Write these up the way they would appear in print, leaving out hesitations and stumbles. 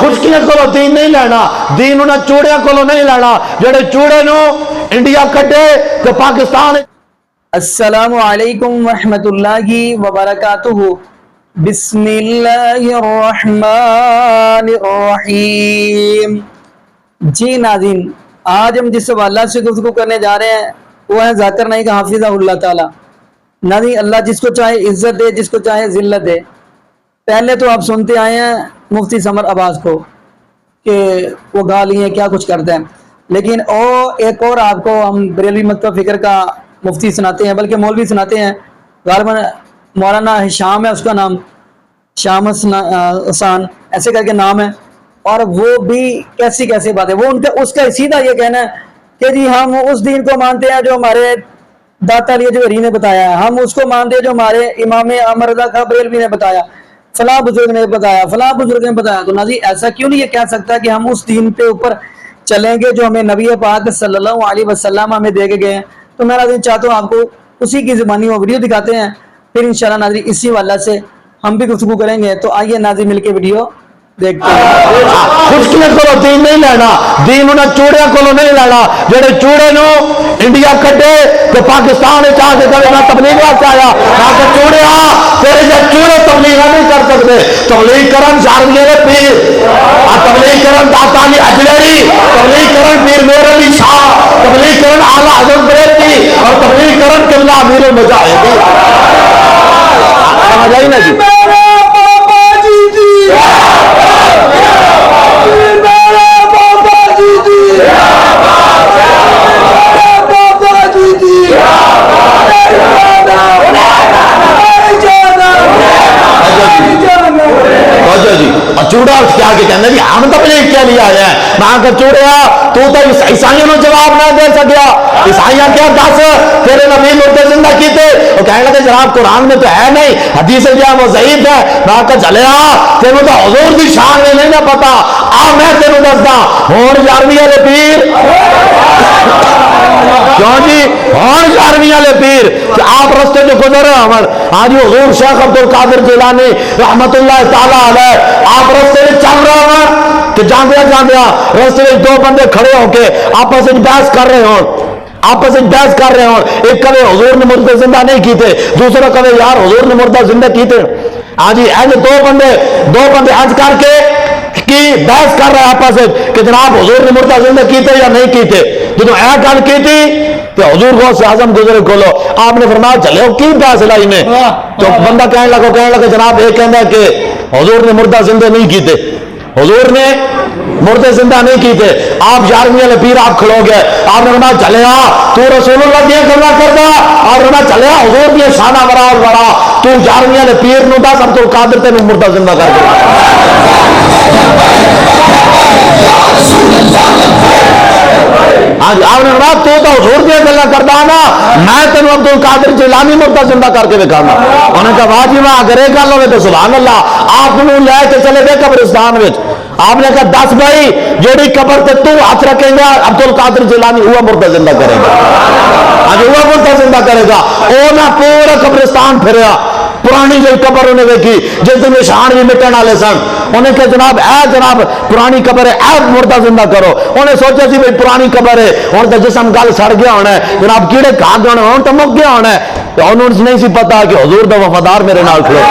خشکیاں کو دین نہیں لینا، دین انہیں چوڑیاں کو نہیں لینا جڑے چوڑے نو انڈیا کٹے تو پاکستان۔ السلام علیکم ورحمۃ اللہ وبرکاتہ۔ بسم اللہ الرحمن الرحیم۔ جی ناظرین، آج ہم جس حوالہ سے گفتگو کرنے جا رہے ہیں وہ ہے ذاکر نائک حافظہ اللہ تعالی۔ ناظرین، اللہ جس کو چاہے عزت دے، جس کو چاہے ذلت دے۔ پہلے تو آپ سنتے آئے ہیں مفتی سمر عباس کو کہ وہ گالی ہیں، کیا کچھ کرتے ہیں، لیکن ایک اور آپ کو ہم بریلوی مکتب فکر کا مفتی سناتے ہیں، بلکہ مولوی سناتے ہیں، غالباً مولانا ہشام ہے اس کا نام، شام حسان ایسے کر کے نام ہے، اور وہ بھی کیسی کیسی بات ہے۔ وہ اس کا سیدھا یہ کہنا ہے کہ جی ہم اس دین کو مانتے ہیں جو ہمارے داتا علی جوہری نے بتایا ہے، ہم اس کو مانتے ہیں جو ہمارے امام احمد رضا خان بریلوی نے بتایا، فلاں بزرگ نے بتایا، فلاں بزرگ نے بتایا۔ تو ناظرین، ایسا کیوں نہیں یہ کہہ سکتا کہ ہم اس دین پہ اوپر چلیں گے جو ہمیں نبی پاک صلی اللہ علیہ وسلم ہمیں دے کے گئے ہیں؟ تو میں ناظرین چاہتا ہوں آپ کو اسی کی زبانی وہ ویڈیو دکھاتے ہیں، پھر انشاءاللہ ناظرین اسی واللہ سے ہم بھی گفتگو کریں گے۔ تو آئیے ناظرین مل کے ویڈیو دیکھتے ہیں۔ خشکیاں کو دین نہیں لینا، دین انہیں چوڑیاں کو نہیں لینا جڑے چوڑے نو انڈیا کٹے تو پاکستان چاہ کے کبھی میں تبلیغ واسطے آیا کہ چوڑیا تیرے جب چوڑے تبلیغ نہیں کر سکتے، تبلیغ کرن شارمیے نے پیر، تبلیغ کرن داتا علی اجلری، تبلیغ کرن پیر میر علی شاہ، تبلیغ کرن اعلیٰ حضرت بریلوی، اور تبلیغ کرن قبلہ امیر المجاہدین۔ سمجھ آئی نا جی؟ چوڑا کیا کہ کہنا جی ہم تبلیغ کیا لیا آیا ہے؟ میں کہ چوڑیا تو عیسائیوں نے جواب نہ دے سکیا، عیسائیاں کیا دس تیرے نبی مردے زندہ کیتے؟ وہ کہنے لگے جناب قرآن میں تو ہے نہیں، حدیث جو ہے وہ ضعیف ہے۔ میں کہ چلیا تینوں تو حضور دی شان میں نہیں نہ پتا، آ میں تینوں دسدا ہون 11ویں والے پیر کیوں جی ہون 11ویں والے پیر کہ آپ رستے جو گزر رہے ہمارے آج حضور شیخ عبد القادر جیلانی رحمت اللہ تعالیٰ علیہ، آپ رستے میں چل رہے ہیں کہ جاندیا رستے میں دو بندے کھڑے ہو کے آپس میں بحث کر رہے ہوں، ایک کہے حضور نے مردہ زندہ نہیں کیتے، دوسرا کہے یار حضور نے مردہ زندہ کیتے۔ ہاں جی ایسے دو بندے حج کر کے کی بحث کر رہے آپس کہ جناب حضور نے مردہ زندہ کیتے یا نہیں کیتے۔ جدو اے گل کی تھی تو حضور غوث اعظم گزرے کھولو، آپ نے فرمایا چلے ہو کی بحث لائی میں؟ تو بندہ کہنے لگا جناب یہ کہنا کہ حضور نے مردہ زندہ نہیں کیتے، حضور نے مردے زندہ نہیں کیتے۔ آپ 11ویں والے پیر آپ کھڑو گئے، آپ نے فرمایا چلے تو رسول اللہ دیا کرنا کرتا، آپ نے فرمایا چلے حضور دیا شانہ بڑا اور بڑا، تو 11ویں والے پیر نو دس عبد القادر تینوں مردہ زندہ کر کے۔ ہاں جی آپ نے فرمایا تو حضور دیا گلا کرتا نا، میں تینوں عبد القادر جیلانی مردہ زندہ کر کے دکھانا۔ انہوں نے کہا واہ جی واہ اگر ایک گل ہوئے تو سبحان اللہ۔ آپ نے لے کے چلے گئے قبرستان وچ، آپ نے کہا دس بھائی جیڑی قبر تے تو ہاتھ رکھیں گا عبد القادر جیلانی ہوا مردہ زندہ کرے گا، آج ہوا مردہ زندہ کرے گا۔ او نہ پورا قبرستان پھریا، پرانی جو قبر انہیں دیکھی جس دن نشان بھی مٹن والے سن، انہیں کہا جناب پرانی قبر ہے اے مردہ زندہ کرو۔ انہیں سوچا سی بھائی پرانی قبر ہے ہوں تو جسم گل سڑ گیا ہونا ہے، جناب کیڑے کھا گیا ہونا ہوں تو مک گیا ہونا ہے، تو انہوں نے نہیں سی پتا کہ حضور دا وفادار میرے نال کھڑے۔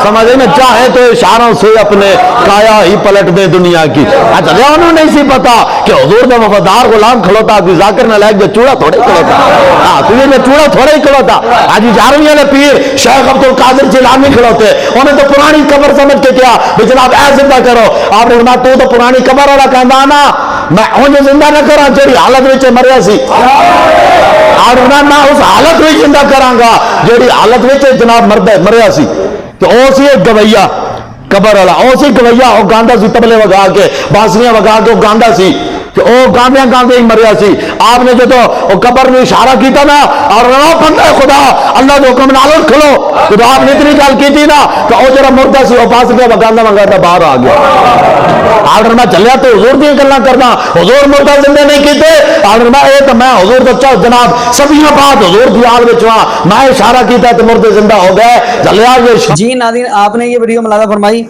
سمجھے میں چاہے تو اشاروں سے اپنے کایا ہی پلٹ دے دنیا کی۔ اچھا انہوں نے نہیں سی پتا کہ حضور دا وفادار غلام کھلوتا کہ ذاکر نہ لائق جو چوڑا تھوڑے کھلوتا، تو یہ چوڑا تھوڑے ہی کھلوتا۔ آج 11ویں والے پیر شیخ عبد القادر جیلانی کھلوتے، انہیں تو پرانی قبر سمجھ کے کیا بھی جناب اے زندہ کرو۔ آپ نے فرمایا تو پرانی قبر والا کہندا نا میں انہیں زندہ نہ کراں جڑی حالت وچ مریا سی، اور میں اس حالت وچ زندہ کراں گا جڑی حالت وچ جناب مریا سی۔ تو او سی ایک گویا قبر والا، او سی گویا، او گاندا سی تبلے وگا کے بانسریاں وگا کے، او گاندا سی کہ او گاندیاں ہی مریا سی۔ آپ نے جو قبر میں اشارہ کیتا نا اور بندہ خدا اللہ کے حکم نال کھلو، جب آپ نے اتنی گل کی نا تو او جڑا مردہ سی او پاس گیا وگاندا باہر آ گیا۔ آپ میں چلیا تو حضور دی گلاں کرنا، حضور مردہ زندہ نہیں کیتے۔ آپ نے اے تو میں حضور دا جناب صدیوں بعد حضور دی آل وچ ہاں، میں اشارہ کیتا تو مردے زندہ ہو گئے۔ چلیا یہ جی ناظرین، آپ نے یہ ویڈیو ملاحظہ فرمائی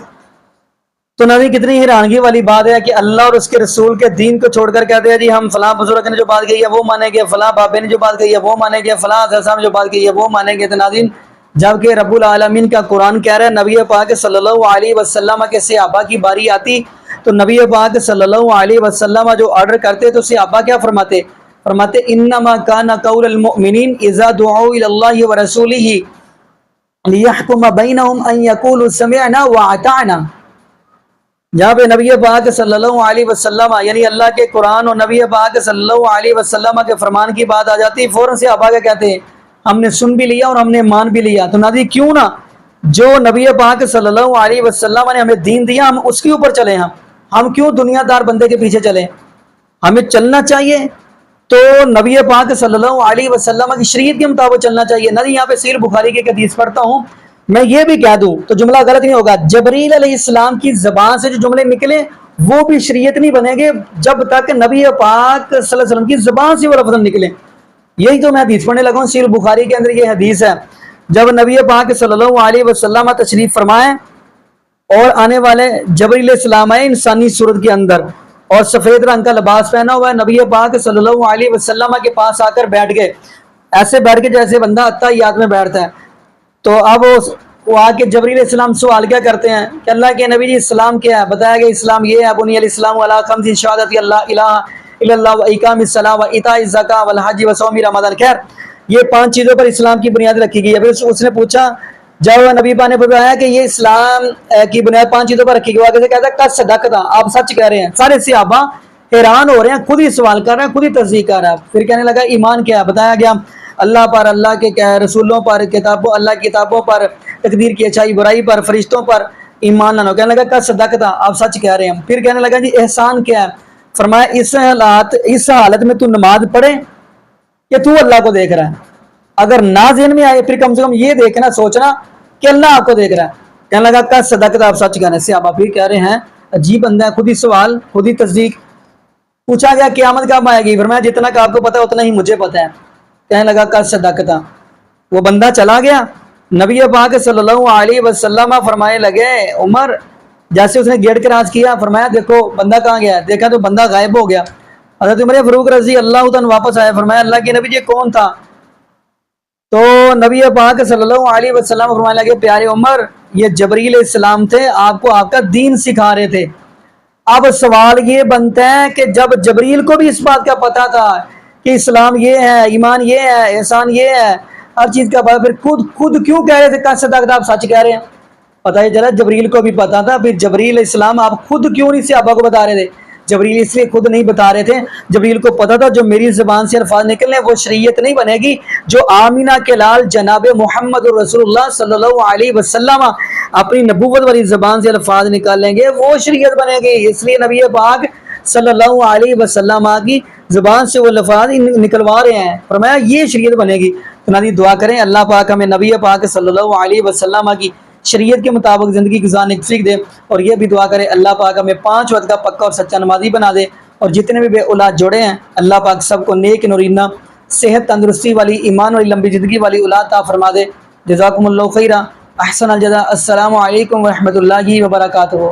تو نبی کتنی حیرانگی والی بات ہے کہ اللہ اور اس کے رسول کے دین کو چھوڑ کر کہتے ہیں جی ہم فلاں بزرگ نے جو بات کہی ہے وہ مانیں گے، فلاں بابے نے جو بات کہی ہے وہ مانیں گے، فلاں صاحب نے جو بات کہی ہے وہ مانیں گے۔ تو ناظرین، جبکہ رب العالمین کا قرآن کہہ رہا ہے نبی پاک صلی اللہ علیہ وسلم کے صحابہ کی باری آتی تو نبی پاک صلی اللہ علیہ وسلم جو آرڈر کرتے تو صحابہ کیا فرماتے؟ فرماتے انما کان قول المؤمنین اذا دعوا الی اللہ ورسولہ لیحکم بینہم ان یقولوا سمعنا واطعنا۔ جہاں پہ نبی پاک صلی اللہ علیہ وسلم یعنی اللہ کے قرآن اور نبی پاک صلی اللہ علیہ وسلم کے فرمان کی بات آ جاتی فوراً سے صحابہ کیا کہتے ہیں؟ ہم نے سن بھی لیا اور ہم نے مان بھی لیا۔ تو ناظرین کیوں نہ جو نبی پاک صلی اللہ علیہ وسلم نے ہمیں دین دیا ہم اس کے اوپر چلیں، ہم کیوں دنیا دار بندے کے پیچھے چلیں؟ ہمیں چلنا چاہیے تو نبی پاک صلی اللہ علیہ وسلم کی شریعت کے مطابق چلنا چاہیے۔ ناظرین یہاں پہ صحیح بخاری کی ایک حدیث پڑھتا ہوں، میں یہ بھی کہہ دوں تو جملہ غلط نہیں ہوگا، جبریل علیہ السلام کی زبان سے جو جملے نکلے وہ بھی شریعت نہیں بنے گے جب تک نبی پاک صلی اللہ علیہ وسلم کی زبان سے وہ لفظ نکلے۔ یہی تو میں حدیث پڑھنے لگا ہوں، صحیح بخاری کے اندر یہ حدیث ہے، جب نبی پاک صلی اللہ علیہ وسلم تشریف فرمائے اور آنے والے جبریل علیہ السلام آئے انسانی صورت کے اندر اور سفید رنگ کا لباس پہنا ہوا ہے، نبی پاک صلی اللہ علیہ وسلم کے پاس آ کر بیٹھ گئے، ایسے بیٹھ کے جیسے بندہ اتحیات میں بیٹھتا ہے۔ تو اب وہ آ کے جبریل علیہ السلام سوال کیا کرتے ہیں کہ اللہ کے نبی جی اسلام کیا ہے؟ بتایا کہ اسلام یہ ہے بنی الاسلام علی خمس شہادت اللہ الہ الا اللہ و اقام الصلاۃ و ایتاء الزکوٰۃ والحج و صوم رمضان، خیر یہ 5 چیزوں پر اسلام کی بنیاد رکھی گئی ہے۔ پھر اس نے پوچھا جب نبی پاک نے بتایا کہ یہ اسلام کی بنیاد 5 چیزوں پر رکھی گئی، آگے سے کہتا ہے قد صدقتا، آپ سچ کہہ رہے ہیں۔ سارے صحابہ حیران ہو رہے ہیں، خود ہی سوال کر رہے ہیں، خود ہی تصدیق کر رہا ہے۔ پھر کہنے لگا ایمان کیا ہے؟ بتایا گیا اللہ پر، اللہ کے رسولوں پر، کتابوں، اللہ کی کتابوں پر، تقدیر کی اچھائی برائی پر، فرشتوں پر ایمان لانا۔ کہنے لگا قد صدقتا، آپ سچ کہہ رہے ہیں۔ پھر کہنے لگا جی احسان کیا ہے؟ فرمایا اس حالت میں تو نماز پڑھے کہ تو اللہ کو دیکھ رہا ہے، اگر نہ ذہن میں آئے پھر کم سے کم یہ دیکھنا سوچنا کہ اللہ آپ کو دیکھ رہا ہے۔ کہنے لگا قد صدقتا، آپ سچ کہہ رہے ہیں۔ صحابہ پھر کہہ رہے ہیں عجیب بندہ ہے، خود ہی سوال خود ہی تصدیق۔ پوچھا گیا قیامت کب آئے گی؟ فرمایا جتنا کہ آپ کو پتا اتنا ہی مجھے پتا ہے۔ کہنے لگا قد صدقتا، وہ بندہ چلا گیا۔ نبی پاک صلی اللہ علیہ وسلم فرمانے لگے عمر، جیسے اس نے گیٹ کراس کیا فرمایا دیکھو بندہ کہاں گیا؟ دیکھا تو بندہ غائب ہو گیا۔ حضرت عمر فاروق رضی اللہ عنہ واپس آئے، فرمایا اللہ کے نبی یہ کون تھا؟ تو نبی پاک صلی اللہ علیہ وسلم فرمانے لگے پیارے عمر یہ جبریل علیہ السلام تھے، آپ کو آپ کا دین سکھا رہے تھے۔ اب سوال یہ بنتا ہے کہ جب جبریل کو بھی اس بات کا پتا تھا کہ اسلام یہ ہے، ایمان یہ ہے، احسان یہ ہے، ہر چیز کا پتا، پھر خود کیوں کہہ رہے تھے قد صدقتا، آپ سچ کہہ رہے ہیں؟ پتہ ہی چلا جبریل کو بھی پتا تھا، پھر جبریل علیہ السلام آپ خود کیوں نہیں صحابہ کو بتا رہے تھے؟ جبریل اس لیے خود نہیں بتا رہے تھے، جبریل کو پتا تھا جو میری زبان سے الفاظ نکلنے وہ شریعت نہیں بنے گی، جو آمینہ کے لال جناب محمد رسول اللہ صلی اللہ علیہ وسلم اپنی نبوت والی زبان سے الفاظ نکالیں گے وہ شریعت بنے گی۔ اس لیے نبی پاک صلی اللہ علیہ وسلم کی زبان سے وہ الفاظ نکلوا رہے ہیں، فرمایا یہ شریعت بنے گی۔ تو نادی دعا کریں اللہ پاک ہمیں نبی پاک صلی اللہ علیہ وسلم کی شریعت کے مطابق زندگی گزارنے کی توفیق دے، اور یہ بھی دعا کرے اللہ پاک ہمیں 5 وقت کا پکا اور سچا نمازی بنا دے، اور جتنے بھی بے اولاد جوڑے ہیں اللہ پاک سب کو نیک نورینہ صحت تندرستی والی ایمان والی لمبی زندگی والی اولاد عطا فرما دے۔ جزاکم اللہ خیرہ، احسن الجزاء، السلام علیکم ورحمۃ اللہ وبرکاتہ۔